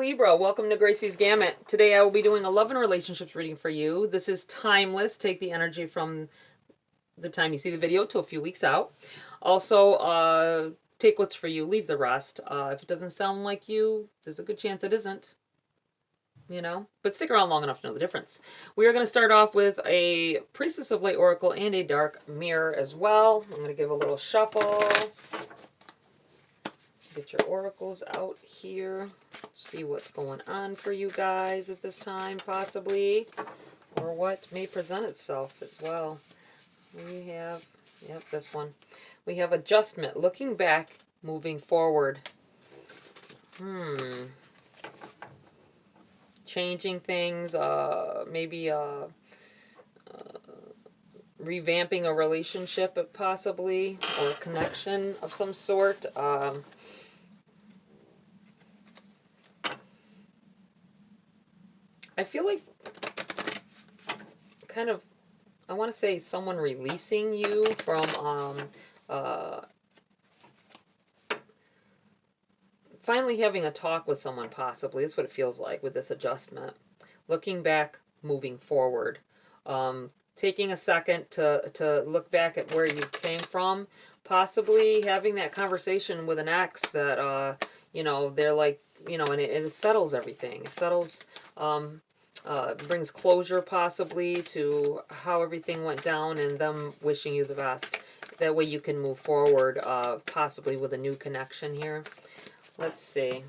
Libra, welcome to Gracie's Gamut. Today I will be doing a love and relationships reading for you. This is timeless. Take the energy from the time you see the video to a few weeks out. Also, take what's for you, leave the rest. If it doesn't sound like you, there's a good chance it isn't. You know, but stick around long enough to know the difference. We are going to start off with a Priestess of Light Oracle and a Dark Mirror as well. I'm going to give a little shuffle. Get your oracles out here. See what's going on for you guys at this time, possibly. Or what may present itself as well. We have, yep, this one. We have adjustment, looking back, moving forward. Changing things, maybe revamping a relationship, possibly, or a connection of some sort. I feel like kind of, I want to say someone releasing you from finally having a talk with someone, possibly. That's what it feels like with this adjustment. Looking back, moving forward. Taking a second to look back at where you came from. Possibly having that conversation with an ex that, you know, they're like, you know, and it settles everything. It settles, brings closure possibly to how everything went down and them wishing you the best. That way you can move forward, possibly with a new connection here. Let's see.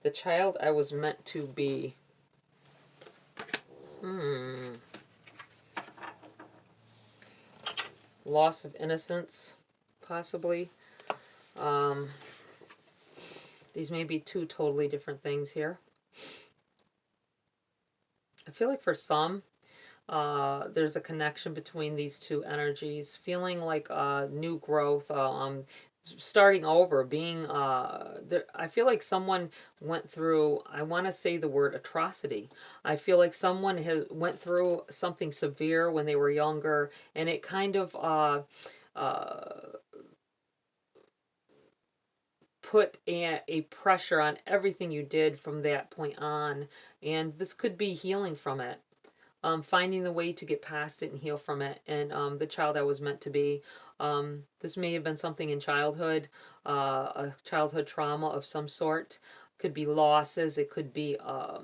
The child I was meant to be. Loss of innocence, possibly. These may be two totally different things here. I feel like for some, there's a connection between these two energies. Feeling like new growth, starting over, being there. I feel like someone went through, I want to say the word atrocity. I feel like someone went through something severe when they were younger, and it kind of put a pressure on everything you did from that point on, and this could be healing from it. Finding the way to get past it and heal from it, and the child I was meant to be. This may have been something in childhood, a childhood trauma of some sort. Could be losses. It could be, I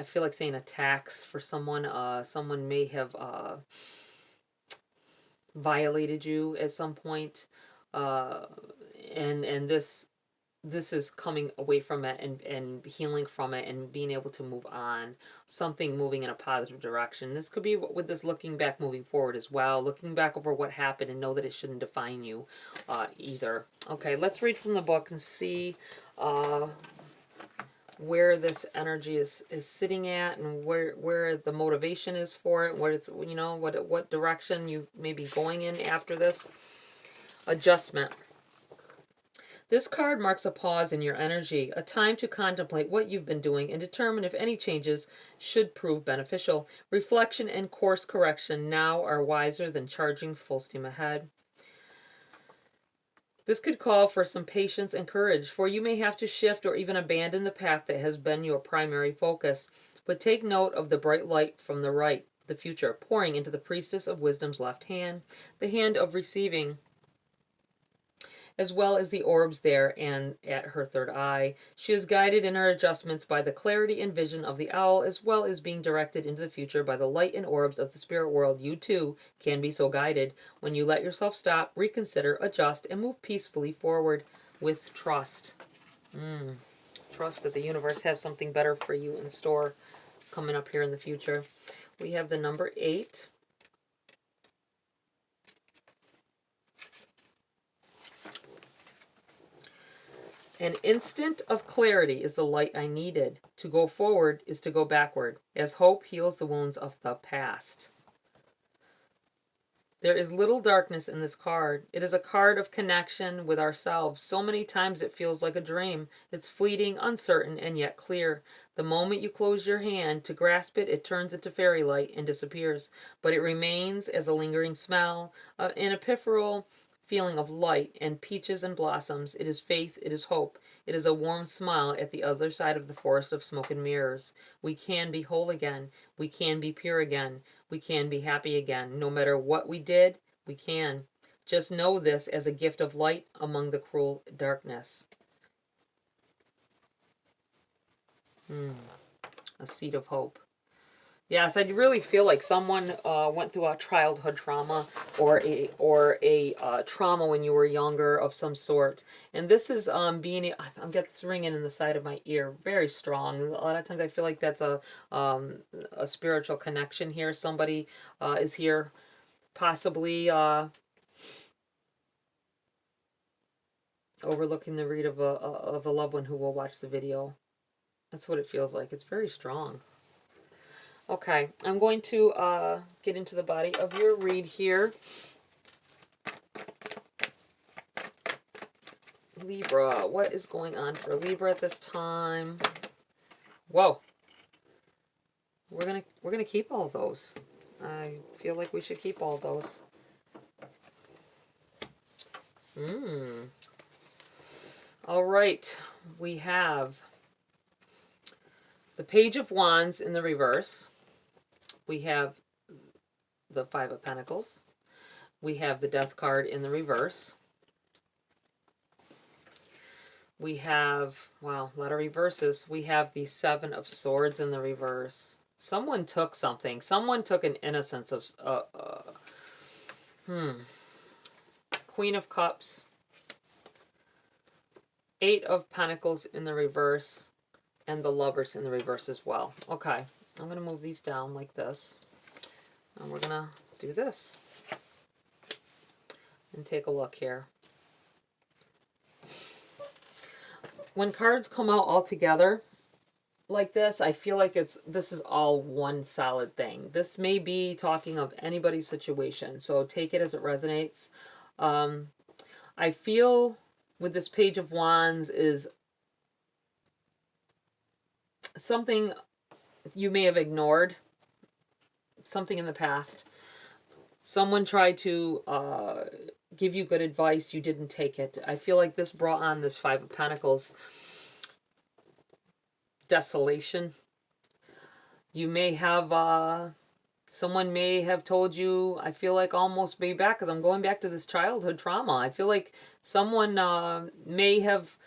feel like saying attacks for someone. Someone may have violated you at some point, and this is coming away from it and healing from it and being able to move on. Something moving in a positive direction. This could be with this looking back, moving forward as well. Looking back over what happened and know that it shouldn't define you either. Okay, let's read from the book and see where this energy is sitting at, and where the motivation is for it, what it's, you know, what direction you may be going in after this. Adjustment. This card marks a pause in your energy, a time to contemplate what you've been doing and determine if any changes should prove beneficial. Reflection and course correction now are wiser than charging full steam ahead. This could call for some patience and courage, for you may have to shift or even abandon the path that has been your primary focus. But take note of the bright light from the right, the future, pouring into the Priestess of Wisdom's left hand, the hand of receiving, as well as the orbs there and at her third eye. She is guided in her adjustments by the clarity and vision of the owl, as well as being directed into the future by the light and orbs of the spirit world. You too can be so guided when you let yourself stop, reconsider, adjust, and move peacefully forward with trust. Trust that the universe has something better for you in store coming up here in the future. We have the number 8. An instant of clarity is the light I needed. To go forward is to go backward, as hope heals the wounds of the past. There is little darkness in this card. It is a card of connection with ourselves. So many times it feels like a dream. It's fleeting, uncertain, and yet clear. The moment you close your hand to grasp it, it turns into fairy light and disappears. But it remains as a lingering smell, an ephemeral feeling of light and peaches and blossoms. It is faith, it is hope. It is a warm smile at the other side of the forest of smoke and mirrors. We can be whole again. We can be pure again. We can be happy again. No matter what we did, we can. Just know this as a gift of light among the cruel darkness. A seed of hope. Yes, I really feel like someone went through a childhood trauma or a trauma when you were younger of some sort. And this is I'm got this ringing in the side of my ear, very strong. A lot of times I feel like that's a spiritual connection here. Somebody is here, possibly overlooking the read of a loved one who will watch the video. That's what it feels like. It's very strong. Okay, I'm going to get into the body of your read here. Libra, what is going on for Libra at this time? Whoa. We're gonna keep all those. I feel like we should keep all those. All right, we have the Page of Wands in the reverse. We have the Five of Pentacles. We have the Death card in the reverse. We have, wow, a lot of reverses. We have the Seven of Swords in the reverse. Someone took something. Someone took an innocence of... Queen of Cups. Eight of Pentacles in the reverse. And the Lovers in the reverse as well. Okay, I'm going to move these down like this. And we're going to do this. And take a look here. When cards come out all together like this, I feel like this is all one solid thing. This may be talking of anybody's situation, so take it as it resonates. I feel with this Page of Wands is something you may have ignored, something in the past. Someone tried to give you good advice, you didn't take it. I feel like this brought on this Five of Pentacles. Desolation. You may have, someone may have told you, I feel like almost way back, because I'm going back to this childhood trauma. I feel like someone may have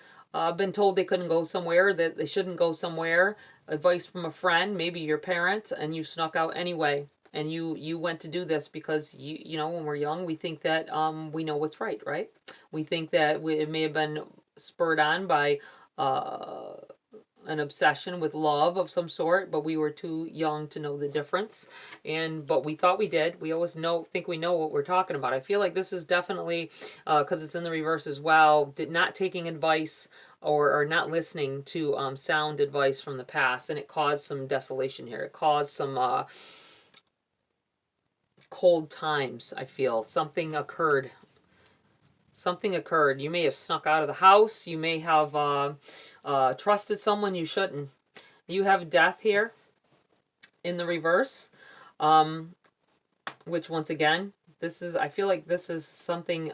been told they couldn't go somewhere, that they shouldn't go somewhere. Advice from a friend, maybe your parent, and you snuck out anyway. And you went to do this because, you know, when we're young, we think that we know what's right, right? We think that it may have been spurred on by an obsession with love of some sort, but we were too young to know the difference. But we thought we did. We always think we know what we're talking about. I feel like this is definitely, because it's in the reverse as well, not taking advice or not listening to sound advice from the past, and it caused some desolation here. It caused some cold times, I feel. Something occurred. Something occurred. You may have snuck out of the house. You may have trusted someone you shouldn't. You have Death here in the reverse, which once again, this is, I feel like this is something,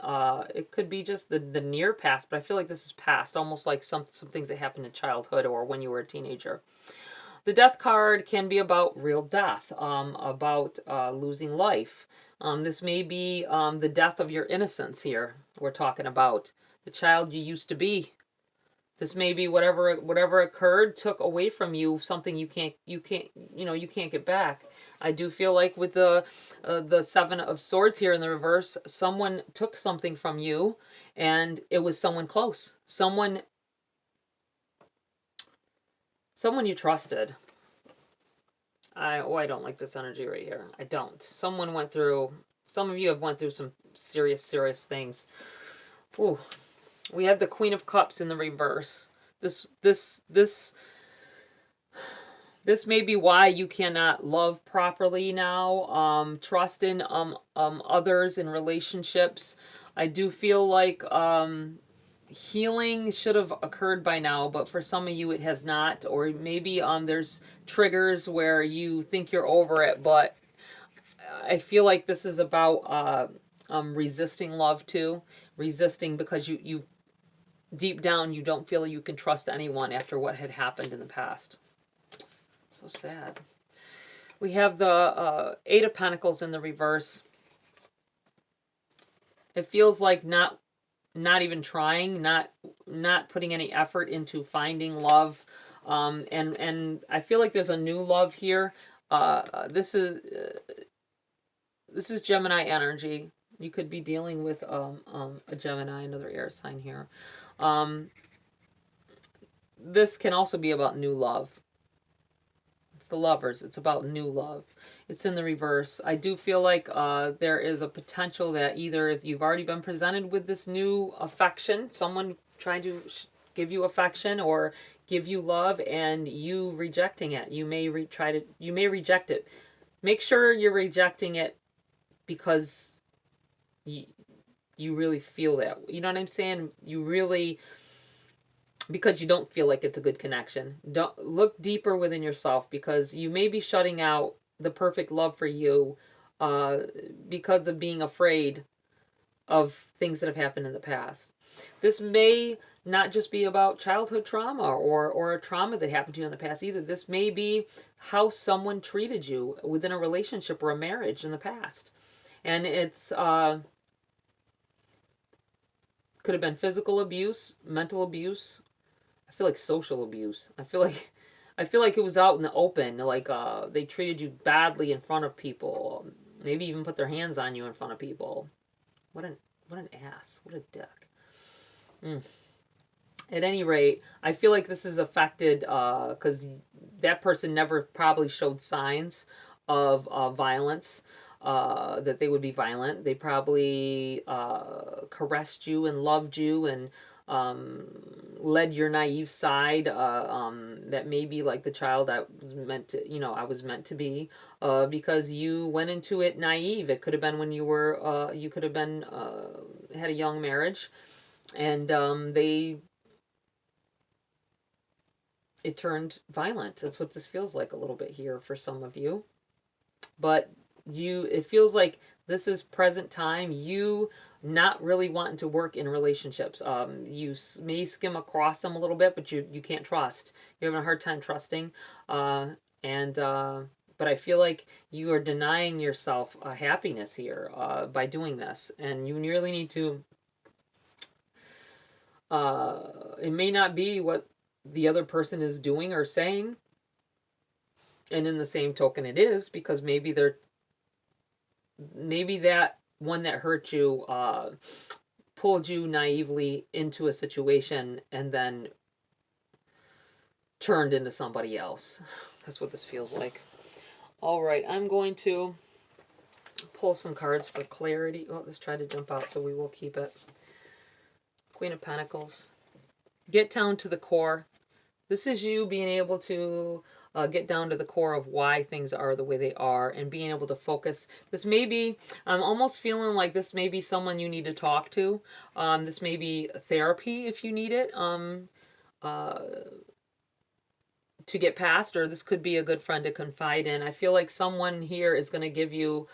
it could be just the near past, but I feel like this is past, almost like some things that happened in childhood or when you were a teenager. The Death card can be about real death, about losing life. This may be the death of your innocence here. We're talking about the child you used to be. This may be whatever occurred took away from you something you can't get back. I do feel like with the Seven of Swords here in the reverse, someone took something from you, and it was someone close, someone you trusted. I don't like this energy right here. I don't. Some of you have went through some serious things. Ooh. We have the Queen of Cups in the reverse. This may be why you cannot love properly now. Trust in others in relationships. I do feel like healing should have occurred by now, but for some of you it has not. Or maybe there's triggers where you think you're over it, but I feel like this is about resisting love too. Resisting because you deep down you don't feel you can trust anyone after what had happened in the past. So sad. We have the Eight of Pentacles in the reverse. It feels like not even trying, not putting any effort into finding love. And I feel like there's a new love here. This is Gemini energy. You could be dealing with a Gemini, another air sign here. This can also be about new love. It's the Lovers. It's about new love. It's in the reverse. I do feel like there is a potential that either you've already been presented with this new affection, someone trying to give you affection or give you love, and you rejecting it. You may you may reject it. Make sure you're rejecting it because you really feel that. You know what I'm saying? You really, because you don't feel like it's a good connection. Don't look deeper within yourself, because you may be shutting out the perfect love for you because of being afraid of things that have happened in the past. This may not just be about childhood trauma or a trauma that happened to you in the past either. This may be how someone treated you within a relationship or a marriage in the past. And it's could have been physical abuse, mental abuse. I feel like social abuse. I feel like it was out in the open. Like they treated you badly in front of people. Maybe even put their hands on you in front of people. What an ass. What a dick. At any rate, I feel like this is affected because that person never probably showed signs of violence, that they would be violent. They probably caressed you and loved you and led your naive side, that maybe like the child I was meant to be, because you went into it naive. It could have been when you were, you could have been, had a young marriage, and it turned violent. That's what this feels like a little bit here for some of you. But it feels like this is present time. You not really wanting to work in relationships. You may skim across them a little bit, but you can't trust. You're having a hard time trusting. But I feel like you are denying yourself happiness here by doing this. And you really need to, it may not be what the other person is doing or saying. And in the same token it is, because maybe that one that hurt you pulled you naively into a situation and then turned into somebody else. That's what this feels like. All right, I'm going to pull some cards for clarity. Oh, let's try to jump out, so we will keep it. Queen of Pentacles. Get down to the core. This is you being able to get down to the core of why things are the way they are and being able to focus. This may be, I'm almost feeling like this may be someone you need to talk to. This may be therapy if you need it to get past, or this could be a good friend to confide in. I feel like someone here is going to give you,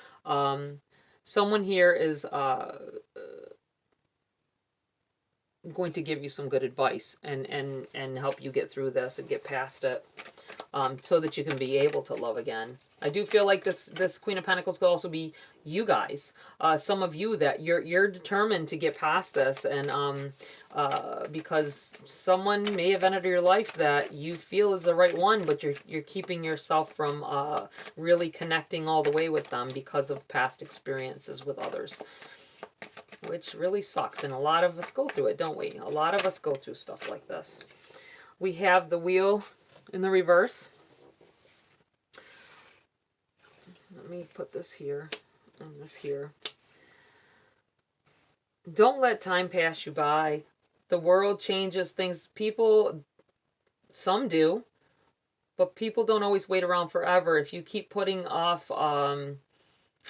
someone here is going to give you some good advice and help you get through this and get past it, so that you can be able to love again. I do feel like this Queen of Pentacles could also be you guys, some of you that you're determined to get past this, and because someone may have entered your life that you feel is the right one, but you're keeping yourself from really connecting all the way with them because of past experiences with others, which really sucks. And a lot of us go through it, don't we? A lot of us go through stuff like this. We have the Wheel in the reverse. Let me put this here and this here. Don't let time pass you by. The world changes things. People, some do, but people don't always wait around forever. If you keep putting off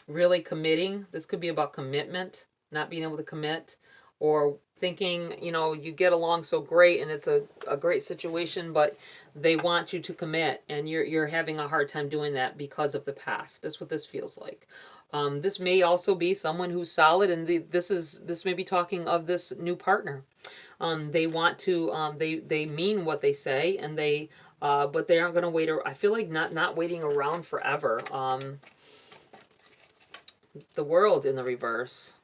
really committing, this could be about commitment, not being able to commit, or thinking, you get along so great and it's a great situation, but they want you to commit and you're having a hard time doing that because of the past. That's what this feels like. This may also be someone who's solid, and this may be talking of this new partner. They want to, they mean what they say, and but they aren't going to wait. I feel like not waiting around forever. The World in the reverse.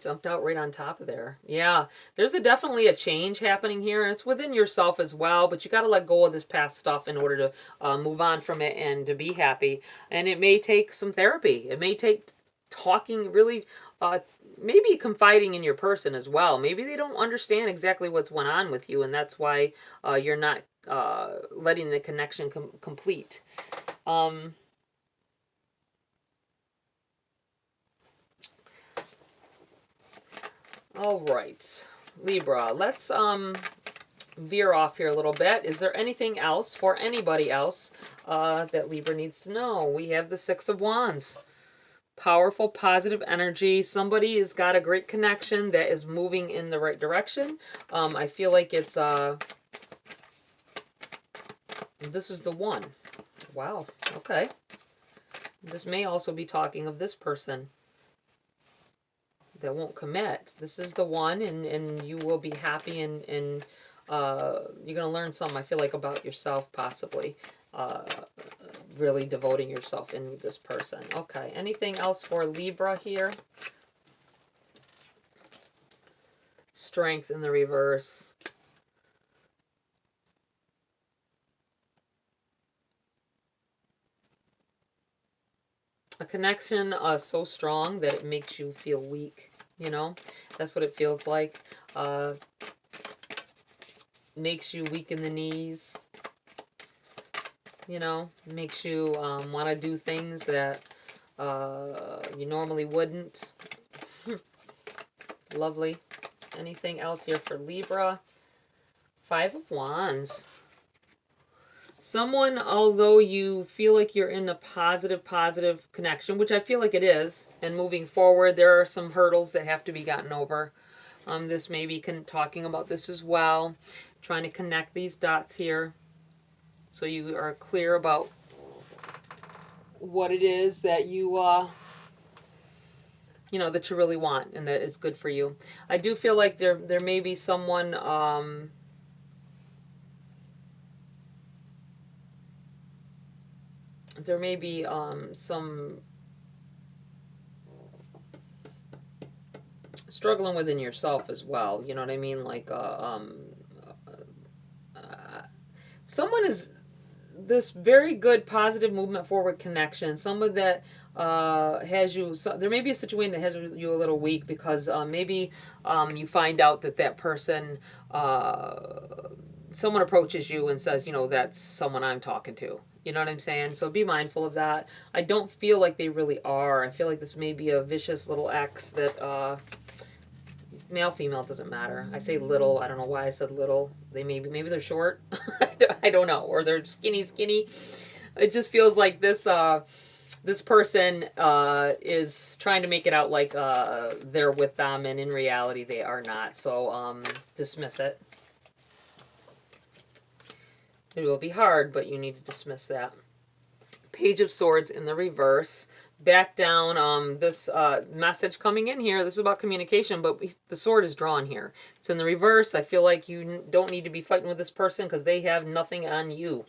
Jumped out right on top of there. Yeah, there's definitely a change happening here, and it's within yourself as well, but you got to let go of this past stuff in order to move on from it and to be happy. And it may take some therapy. It may take talking, really, maybe confiding in your person as well. Maybe they don't understand exactly what's going on with you, and that's why you're not letting the connection complete. All right, Libra, let's veer off here a little bit. Is there anything else for anybody else that Libra needs to know? We have the Six of Wands. Powerful, positive energy. Somebody has got a great connection that is moving in the right direction. I feel like it's, this is the one. Wow, okay. This may also be talking of this person that won't commit. This is the one, and you will be happy, and you're going to learn something, I feel like, about yourself, possibly. Really devoting yourself in with this person. Okay, anything else for Libra here? Strength in the reverse. A connection so strong that it makes you feel weak, you know? That's what it feels like. Makes you weak in the knees, you know? Makes you want to do things that you normally wouldn't. Lovely. Anything else here for Libra? Five of Wands. Someone, although you feel like you're in a positive connection, which I feel like it is, and moving forward, there are some hurdles that have to be gotten over. This may be talking about this as well, trying to connect these dots here so you are clear about what it is that you know, that you really want and that is good for you. I do feel like there may be someone there may be some struggling within yourself as well. You know what I mean? Like someone is this very good positive movement forward connection. Someone that has you, so there may be a situation that has you a little weak because maybe you find out that that person, someone approaches you and says, you know, that's someone I'm talking to. You know what I'm saying? So be mindful of that. I don't feel like they really are. I feel like this may be a vicious little ex that, male, female, doesn't matter. I say little. I don't know why I said little. They maybe they're short. I don't know. Or they're skinny. It just feels like this, this person is trying to make it out like they're with them, and in reality they are not. So dismiss it. It will be hard, but you need to dismiss that. Page of Swords in the reverse. Back down, this message coming in here. This is about communication, but the sword is drawn here. It's in the reverse. I feel like you don't need to be fighting with this person because they have nothing on you.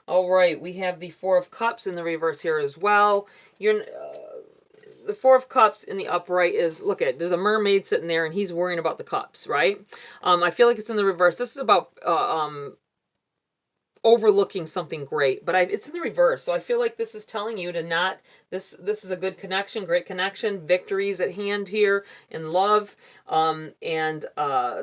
All right, we have the Four of Cups in the reverse here as well. The Four of Cups in the upright is, look at, there's a mermaid sitting there, and he's worrying about the cups, right? I feel like it's in the reverse. This is about overlooking something great, but it's in the reverse. So I feel like this is telling you to not, this is a good connection, great connection, victories at hand here in love, and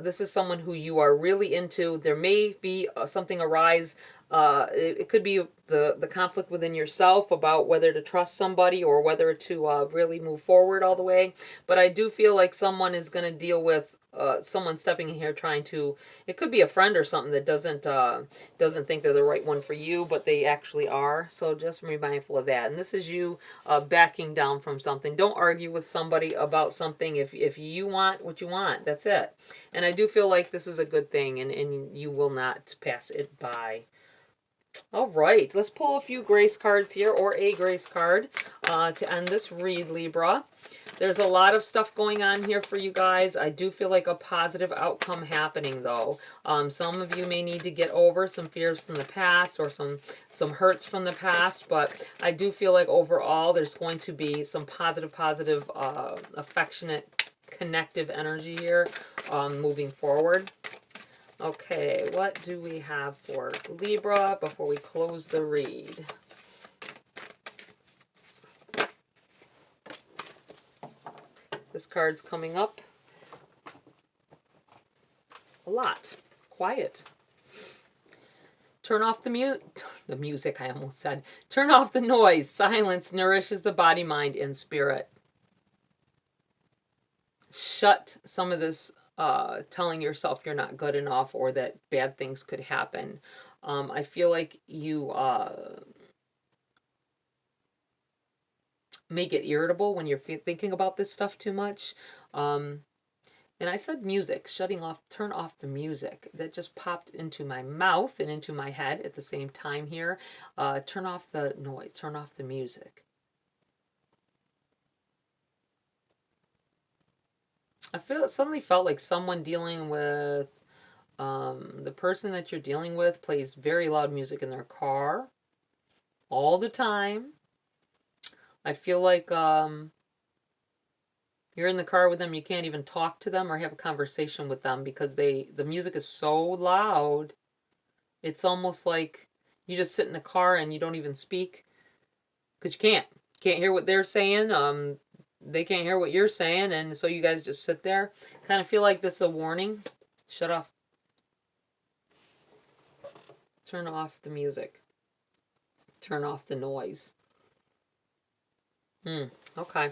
this is someone who you are really into. There may be something arise. It could be the conflict within yourself about whether to trust somebody or whether to really move forward all the way. But I do feel like someone is going to deal with someone stepping in here trying to, it could be a friend or something that doesn't think they're the right one for you, but they actually are. So just be mindful of that. And this is you backing down from something. Don't argue with somebody about something. If you want what you want, that's it. And I do feel like this is a good thing, and you will not pass it by. All right, let's pull a few grace cards here, or a grace card, to end this read, Libra. There's a lot of stuff going on here for you guys. I do feel like a positive outcome happening, though. Some of you may need to get over some fears from the past or some hurts from the past, but I do feel like overall there's going to be some positive, affectionate, connective energy here moving forward. Okay, what do we have for Libra before we close the read? This card's coming up a lot. Quiet. Turn off the music, I almost said. Turn off the noise. Silence nourishes the body, mind, and spirit. Shut some of this telling yourself you're not good enough or that bad things could happen. I feel like you may get irritable when you're thinking about this stuff too much. And I said music, turn off the music. That just popped into my mouth and into my head at the same time here. Turn off the noise, turn off the music. Suddenly felt like someone dealing with, the person that you're dealing with plays very loud music in their car all the time. I feel like you're in the car with them, you can't even talk to them or have a conversation with them because the music is so loud. It's almost like you just sit in the car and you don't even speak because you can't hear what they're saying. They can't hear what you're saying, and so you guys just sit there. Kind of feel like this is a warning. Shut off. Turn off the music. Turn off the noise. Okay.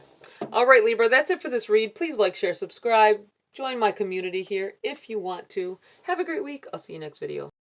All right, Libra, that's it for this read. Please like, share, subscribe. Join my community here if you want to. Have a great week. I'll see you next video.